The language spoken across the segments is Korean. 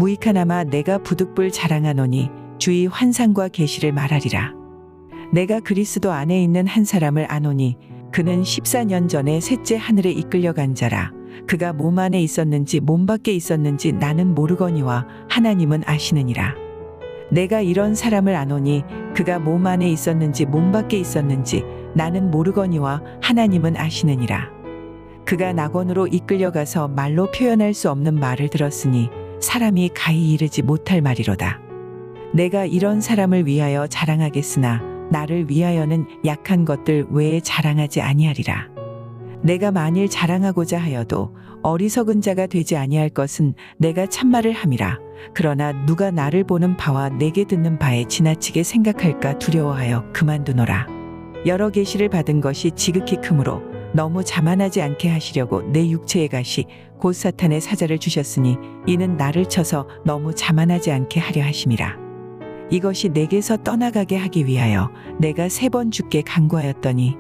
무익하나마 내가 부득불 자랑하노니 주의 환상과 계시를 말하리라. 내가 그리스도 안에 있는 한 사람을 아노니 그는 14년 전에 셋째 하늘에 이끌려간 자라. 그가 몸 안에 있었는지 몸 밖에 있었는지 나는 모르거니와 하나님은 아시느니라. 내가 이런 사람을 아노니 그가 몸 안에 있었는지 몸 밖에 있었는지 나는 모르거니와 하나님은 아시느니라. 그가 낙원으로 이끌려가서 말로 표현할 수 없는 말을 들었으니 사람이 가히 이르지 못할 말이로다. 내가 이런 사람을 위하여 자랑하겠으나 나를 위하여는 약한 것들 외에 자랑하지 아니하리라. 내가 만일 자랑하고자 하여도 어리석은 자가 되지 아니할 것은 내가 참말을 함이라. 그러나 누가 나를 보는 바와 내게 듣는 바에 지나치게 생각할까 두려워하여 그만두노라. 여러 계시를 받은 것이 지극히 크므로 너무 자만하지 않게 하시려고 내 육체의 가시 곧 사탄의 사자를 주셨으니 이는 나를 쳐서 너무 자만하지 않게 하려 하심이라. 이것이 내게서 떠나가게 하기 위하여 내가 3번 주께 간구하였더니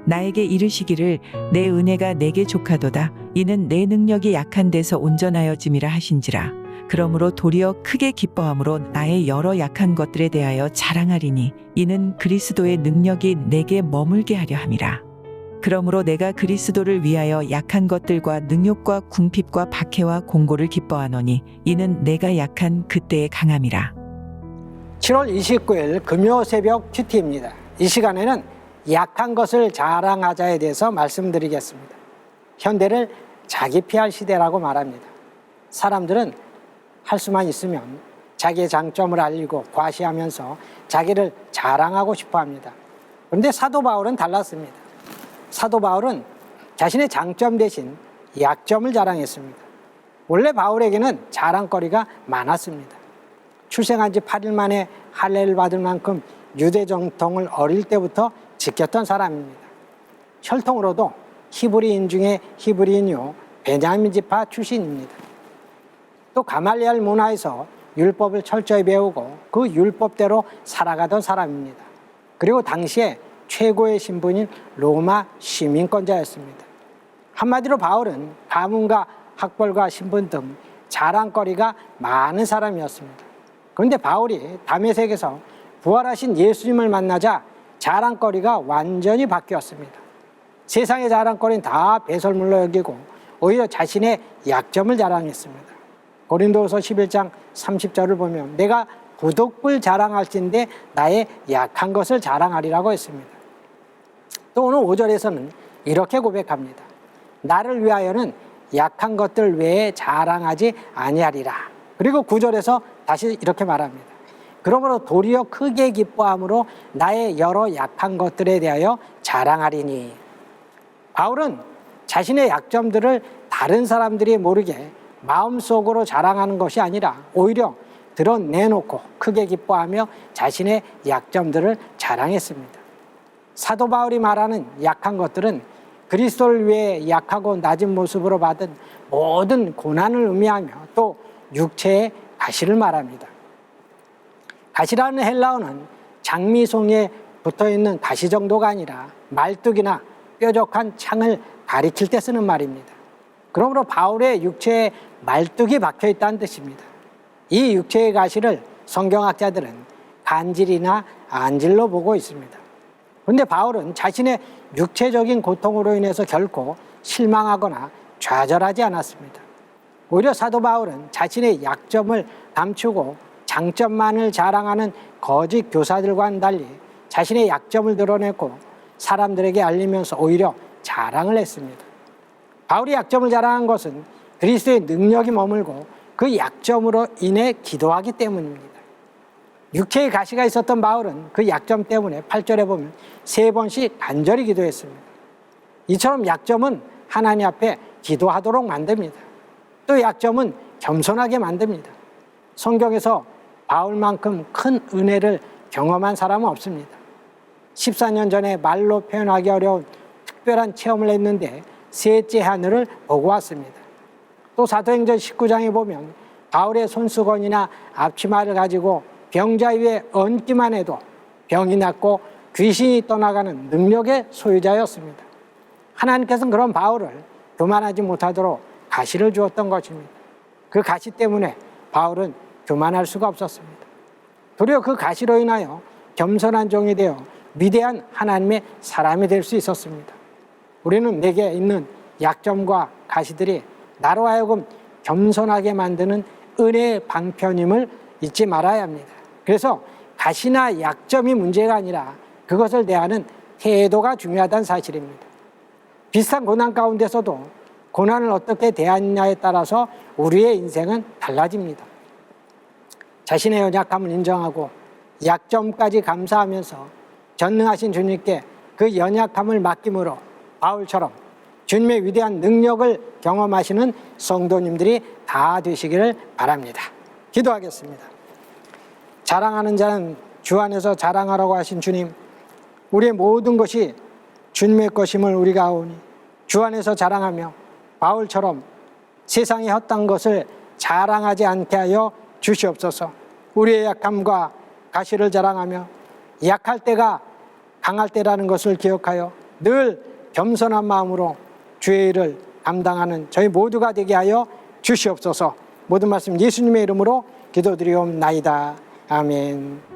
나에게 이르시기를 내 은혜가 내게 족하도다. 이는 내 능력이 약한 데서 온전하여짐이라 하신지라. 그러므로 도리어 크게 기뻐함으로 나의 여러 약한 것들에 대하여 자랑하리니 이는 그리스도의 능력이 내게 머물게 하려 함이라. 그러므로 내가 그리스도를 위하여 약한 것들과 능욕과 궁핍과 박해와 공고를 기뻐하노니 이는 내가 약한 그때의 강함이라. 7월 29일 금요 새벽 큐티입니다. 이 시간에는 약한 것을 자랑하자에 대해서 말씀드리겠습니다. 현대를 자기 피할 시대라고 말합니다. 사람들은 할 수만 있으면 자기의 장점을 알리고 과시하면서 자기를 자랑하고 싶어 합니다. 그런데 사도 바울은 달랐습니다. 사도 바울은 자신의 장점 대신 약점을 자랑했습니다. 원래 바울에게는 자랑거리가 많았습니다. 출생한 지 8일 만에 할례를 받을 만큼 유대 정통을 어릴 때부터 지켰던 사람입니다. 혈통으로도 히브리인 중에 히브리인이요 베냐민 지파 출신입니다. 또 가말리엘 문화에서 율법을 철저히 배우고 그 율법대로 살아가던 사람입니다. 그리고 당시에 최고의 신분인 로마 시민권자였습니다. 한마디로 바울은 가문과 학벌과 신분 등 자랑거리가 많은 사람이었습니다. 그런데 바울이 다메섹에서 부활하신 예수님을 만나자 자랑거리가 완전히 바뀌었습니다. 세상의 자랑거리는 다 배설물로 여기고 오히려 자신의 약점을 자랑했습니다. 고린도후서 11장 30절을 보면 내가 부득불 자랑할진대 나의 약한 것을 자랑하리라고 했습니다. 또 오늘 5절에서는 이렇게 고백합니다. 나를 위하여는 약한 것들 외에 자랑하지 아니하리라. 그리고 9절에서 다시 이렇게 말합니다. 그러므로 도리어 크게 기뻐함으로 나의 여러 약한 것들에 대하여 자랑하리니. 바울은 자신의 약점들을 다른 사람들이 모르게 마음속으로 자랑하는 것이 아니라 오히려 드러내놓고 크게 기뻐하며 자신의 약점들을 자랑했습니다. 사도 바울이 말하는 약한 것들은 그리스도를 위해 약하고 낮은 모습으로 받은 모든 고난을 의미하며 또 육체의 가시를 말합니다. 가시라는 헬라어는 장미송이에 붙어있는 가시 정도가 아니라 말뚝이나 뾰족한 창을 가리킬 때 쓰는 말입니다. 그러므로 바울의 육체에 말뚝이 박혀있다는 뜻입니다. 이 육체의 가시를 성경학자들은 간질이나 안질로 보고 있습니다. 그런데 바울은 자신의 육체적인 고통으로 인해서 결코 실망하거나 좌절하지 않았습니다. 오히려 사도 바울은 자신의 약점을 감추고 장점만을 자랑하는 거짓 교사들과는 달리 자신의 약점을 드러내고 사람들에게 알리면서 오히려 자랑을 했습니다. 바울이 약점을 자랑한 것은 그리스도의 능력이 머물고 그 약점으로 인해 기도하기 때문입니다. 육체의 가시가 있었던 바울은 그 약점 때문에 8절에 보면 3번씩 간절히 기도했습니다. 이처럼 약점은 하나님 앞에 기도하도록 만듭니다. 또 약점은 겸손하게 만듭니다. 성경에서 바울만큼 큰 은혜를 경험한 사람은 없습니다. 14년 전에 말로 표현하기 어려운 특별한 체험을 했는데 셋째 하늘을 보고 왔습니다. 또 사도행전 19장에 보면 바울의 손수건이나 앞치마를 가지고 병자 위에 얹기만 해도 병이 낫고 귀신이 떠나가는 능력의 소유자였습니다. 하나님께서는 그런 바울을 교만하지 못하도록 가시를 주었던 것입니다. 그 가시 때문에 바울은 교만할 수가 없었습니다. 도리어 그 가시로 인하여 겸손한 종이 되어 위대한 하나님의 사람이 될 수 있었습니다. 우리는 내게 있는 약점과 가시들이 나로 하여금 겸손하게 만드는 은혜의 방편임을 잊지 말아야 합니다. 그래서 가시나 약점이 문제가 아니라 그것을 대하는 태도가 중요하다는 사실입니다. 비슷한 고난 가운데서도 고난을 어떻게 대하느냐에 따라서 우리의 인생은 달라집니다. 자신의 연약함을 인정하고 약점까지 감사하면서 전능하신 주님께 그 연약함을 맡김으로 바울처럼 주님의 위대한 능력을 경험하시는 성도님들이 다 되시기를 바랍니다. 기도하겠습니다. 자랑하는 자는 주 안에서 자랑하라고 하신 주님, 우리의 모든 것이 주님의 것임을 우리가 아오니 주 안에서 자랑하며 바울처럼 세상의 헛된 것을 자랑하지 않게 하여 주시옵소서. 우리의 약함과 가시를 자랑하며 약할 때가 강할 때라는 것을 기억하여 늘 겸손한 마음으로 주의 일을 감당하는 저희 모두가 되게 하여 주시옵소서. 모든 말씀 예수님의 이름으로 기도드리옵나이다. 아멘.